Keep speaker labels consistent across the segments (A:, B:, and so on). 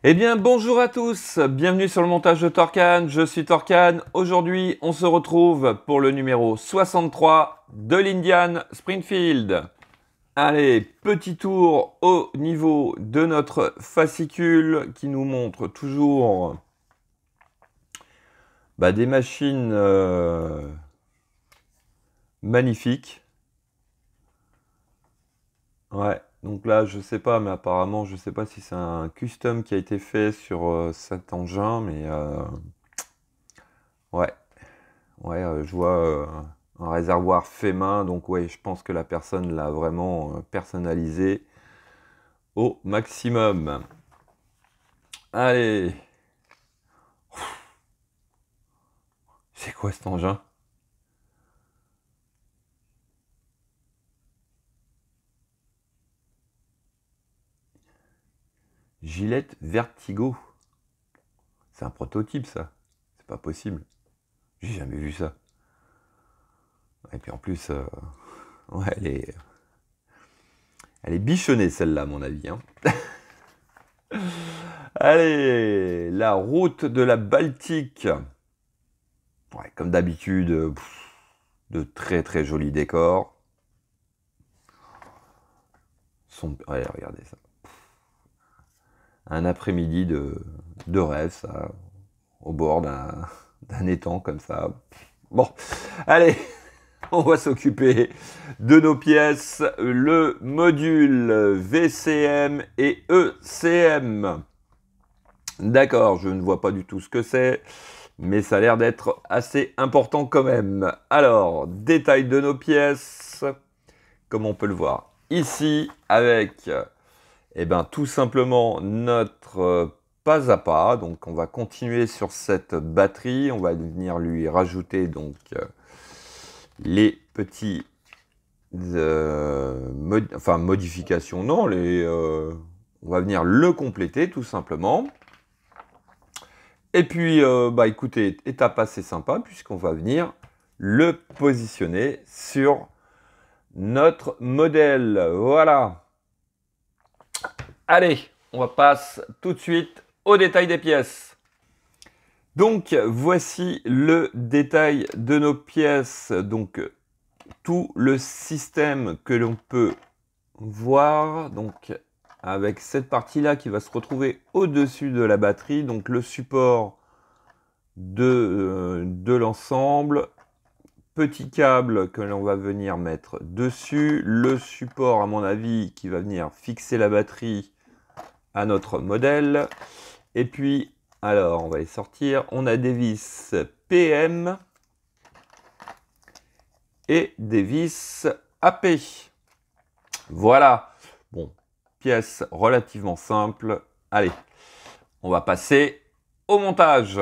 A: Eh bien, bonjour à tous, bienvenue sur le montage de Torcan, je suis Torcan. Aujourd'hui, on se retrouve pour le numéro 63 de l'Indian Springfield. Allez, petit tour au niveau de notre fascicule qui nous montre toujours des machines magnifiques. Ouais, donc là, je sais pas, mais apparemment, je sais pas si c'est un custom qui a été fait sur cet engin, mais ouais. Ouais, je vois un réservoir fait main, donc ouais, je pense que la personne l'a vraiment personnalisé au maximum. Allez, c'est quoi cet engin? Gillette Vertigo. C'est un prototype ça. C'est pas possible. J'ai jamais vu ça. Et puis en plus, ouais, elle est bichonnée celle-là, à mon avis, hein. Allez, la route de la Baltique. Ouais, comme d'habitude, de très très jolis décors. Ouais, regardez ça. Un après-midi de rêve, ça, au bord d'un étang comme ça. Bon, allez, on va s'occuper de nos pièces. Le module VCM et ECM. D'accord, je ne vois pas du tout ce que c'est, mais ça a l'air d'être assez important quand même. Alors, détail de nos pièces, comme on peut le voir ici, avec tout simplement notre pas à pas. Donc on va continuer sur cette batterie. On va venir lui rajouter donc les petits modifications. Non, on va venir le compléter tout simplement. Et puis écoutez, étape assez sympa puisqu'on va venir le positionner sur notre modèle. Voilà. Allez, on passe tout de suite au détail des pièces. Donc, voici le détail de nos pièces. Donc, tout le système que l'on peut voir. Donc, avec cette partie-là qui va se retrouver au-dessus de la batterie. Donc, le support de l'ensemble. Petit câble que l'on va venir mettre dessus. Le support, à mon avis, qui va venir fixer la batterie à notre modèle. Et puis, alors, on va les sortir. On a des vis PM et des vis AP. Voilà. Bon, pièce relativement simple. Allez, on va passer au montage.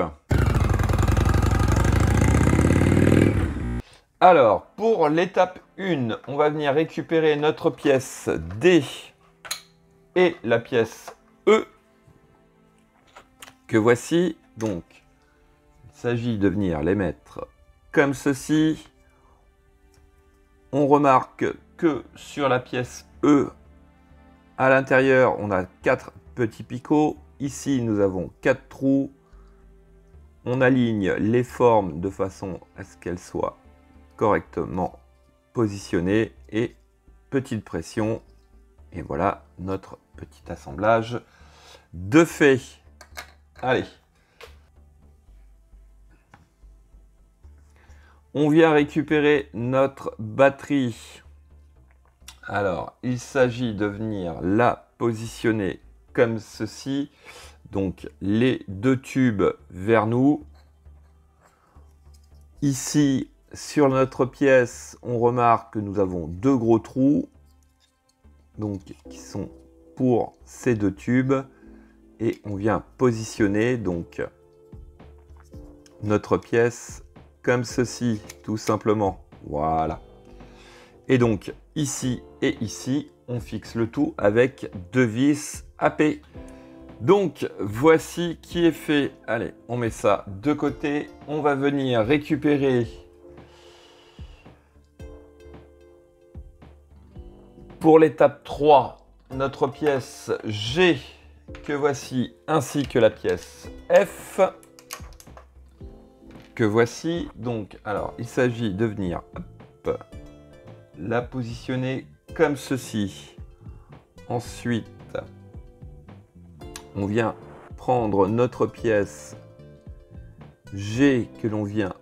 A: Alors, pour l'étape 1, on va venir récupérer notre pièce D et la pièce E que voici. Donc, il s'agit de venir les mettre comme ceci. On remarque que sur la pièce E, à l'intérieur, on a 4 petits picots. Ici, nous avons 4 trous. On aligne les formes de façon à ce qu'elles soient correctement positionnées. Et petite pression. Et voilà notre petit assemblage de fait. Allez. On vient récupérer notre batterie. Alors, il s'agit de venir la positionner comme ceci. Donc, les deux tubes vers nous. Ici, sur notre pièce, on remarque que nous avons deux gros trous. Donc, qui sont pour ces deux tubes. Et on vient positionner donc notre pièce comme ceci, tout simplement. Voilà. Et donc, ici et ici, on fixe le tout avec deux vis AP. Donc, voici qui est fait. Allez, on met ça de côté. On va venir récupérer pour l'étape 3 notre pièce G que voici, ainsi que la pièce F, que voici. Donc, alors, il s'agit de venir hop, la positionner comme ceci. Ensuite, on vient prendre notre pièce G que l'on vient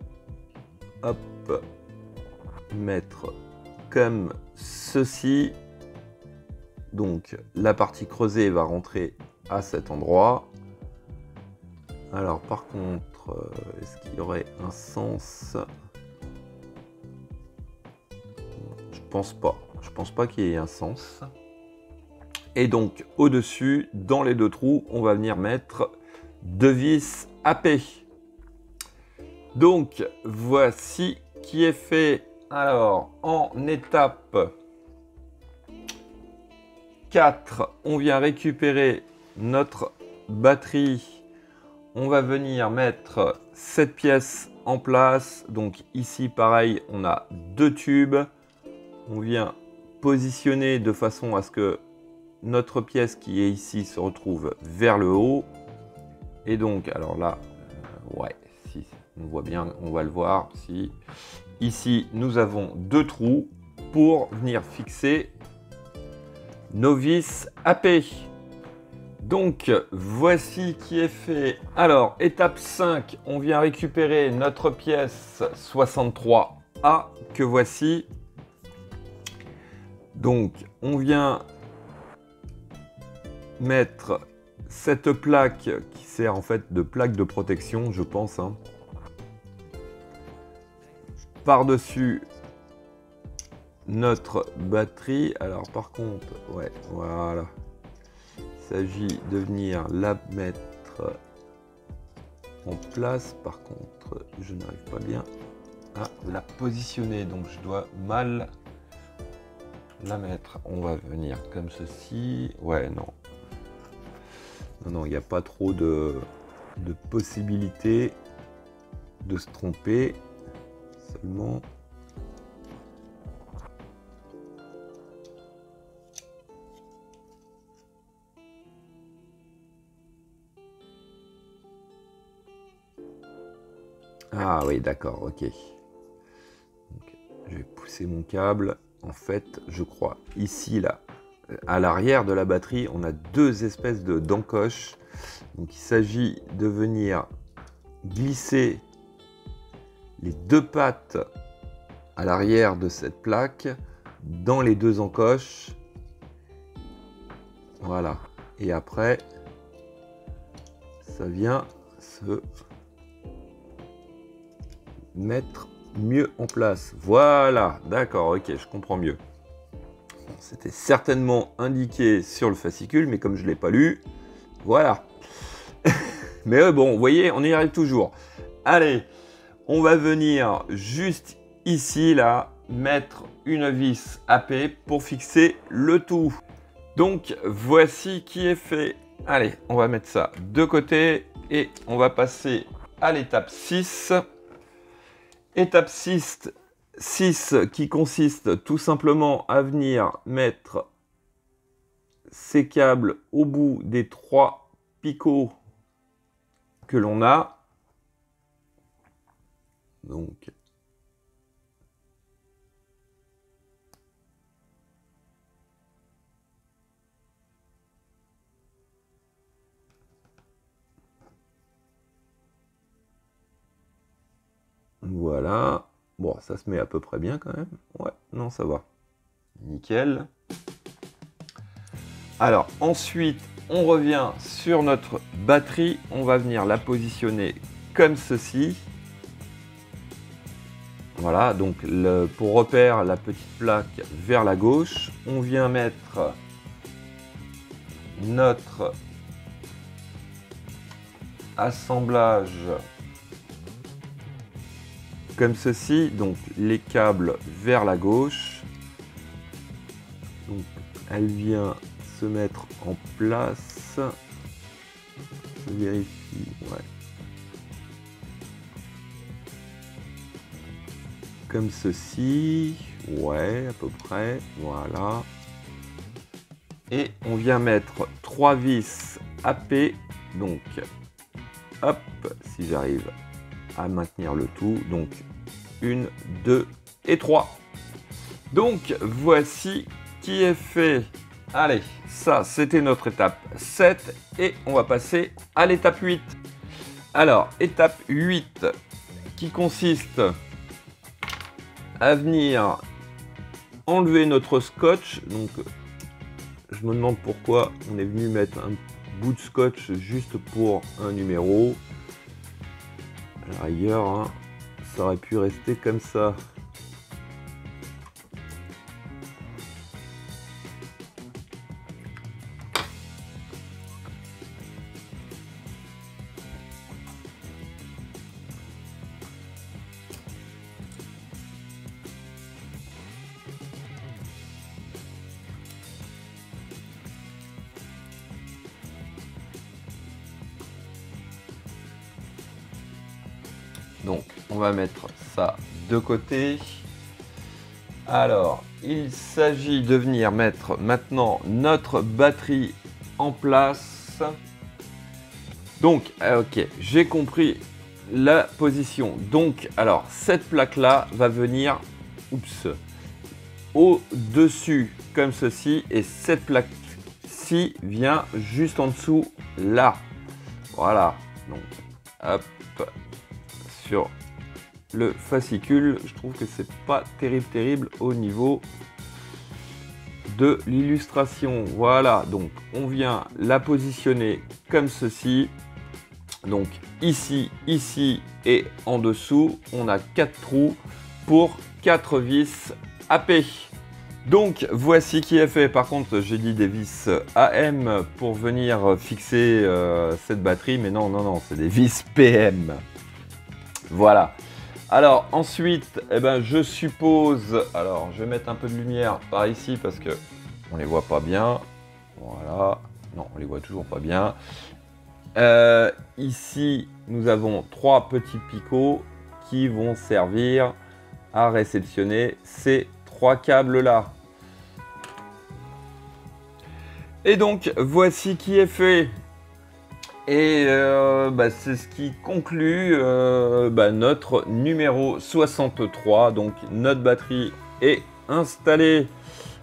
A: hop, mettre comme ceci. Donc la partie creusée va rentrer à cet endroit. Alors par contre, est-ce qu'il y aurait un sens? Je pense pas. Je pense pas qu'il y ait un sens. Et donc au-dessus, dans les deux trous, on va venir mettre 2 vis AP. Donc voici qui est fait. Alors en étape 4, on vient récupérer notre batterie. On va venir mettre cette pièce en place. Donc ici pareil, on a 2 tubes. On vient positionner de façon à ce que notre pièce qui est ici se retrouve vers le haut. Et donc, alors là, ouais, si on voit bien, on va le voir. Si ici, nous avons 2 trous pour venir fixer nos vis AP. Donc, voici qui est fait. Alors, étape 5, on vient récupérer notre pièce 63A que voici. Donc, on vient mettre cette plaque qui sert en fait de plaque de protection, je pense, hein, par-dessus notre batterie. Alors par contre, ouais, voilà, il s'agit de venir la mettre en place. Par contre, je n'arrive pas bien à la positionner, donc je dois mal la mettre. On va venir comme ceci. Ouais, non. Non, il n'y a pas trop de possibilités de se tromper. Seulement... Ah oui, d'accord, ok. Donc, je vais pousser mon câble. En fait, je crois, ici, là, à l'arrière de la batterie, on a 2 espèces d'encoches. Donc, il s'agit de venir glisser les 2 pattes à l'arrière de cette plaque dans les 2 encoches. Voilà. Et après, ça vient se mettre mieux en place. Voilà, d'accord, ok, je comprends mieux. C'était certainement indiqué sur le fascicule, mais comme je ne l'ai pas lu, voilà. Mais bon, vous voyez, on y arrive toujours. Allez, on va venir juste ici, là, mettre une vis AP pour fixer le tout. Donc, voici qui est fait. Allez, on va mettre ça de côté et on va passer à l'étape 6. Étape 6 qui consiste tout simplement à venir mettre ces câbles au bout des 3 picots que l'on a. Donc, voilà. Bon, ça se met à peu près bien quand même. Ouais, non, ça va. Nickel. Alors, ensuite, on revient sur notre batterie. On va venir la positionner comme ceci. Voilà, donc pour repère la petite plaque vers la gauche. On vient mettre notre assemblage comme ceci, donc les câbles vers la gauche. Donc elle vient se mettre en place. Je vérifie, ouais. Comme ceci, ouais, à peu près, voilà. Et on vient mettre 3 vis AP. Donc, hop, si j'arrive à maintenir le tout. Donc, 1, 2 et 3. Donc, voici qui est fait. Allez, ça, c'était notre étape 7. Et on va passer à l'étape 8. Alors, étape 8, qui consiste à venir enlever notre scotch. Donc, je me demande pourquoi on est venu mettre un bout de scotch juste pour un numéro. À la rigueur, hein, ça aurait pu rester comme ça. Donc, on va mettre ça de côté. Alors, il s'agit de venir mettre maintenant notre batterie en place. Donc, ok, j'ai compris la position. Donc, alors, cette plaque-là va venir, au-dessus, comme ceci. Et cette plaque-ci vient juste en dessous, là. Voilà. Donc, hop. Sur le fascicule, je trouve que c'est pas terrible au niveau de l'illustration. Voilà, donc on vient la positionner comme ceci. Donc ici, ici et en dessous, on a 4 trous pour 4 vis AP. Donc voici qui est fait. Par contre, j'ai dit des vis AM pour venir fixer cette batterie, mais non, c'est des vis PM. Voilà. Alors ensuite, eh ben, je suppose, alors je vais mettre un peu de lumière par ici parce que on les voit pas bien. Voilà. Non, on les voit toujours pas bien. Ici, nous avons 3 petits picots qui vont servir à réceptionner ces 3 câbles là. Et donc, voici qui est fait. Et c'est ce qui conclut notre numéro 63. Donc notre batterie est installée.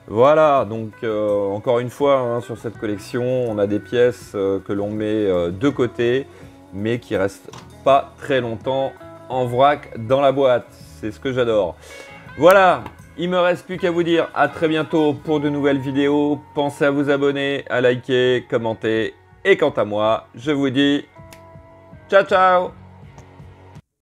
A: Voilà, donc encore une fois, hein, sur cette collection, on a des pièces que l'on met de côté, mais qui restent pas très longtemps en vrac dans la boîte. C'est ce que j'adore. Voilà, il me reste plus qu'à vous dire à très bientôt pour de nouvelles vidéos. Pensez à vous abonner, à liker, commenter. Et quant à moi, je vous dis ciao ciao!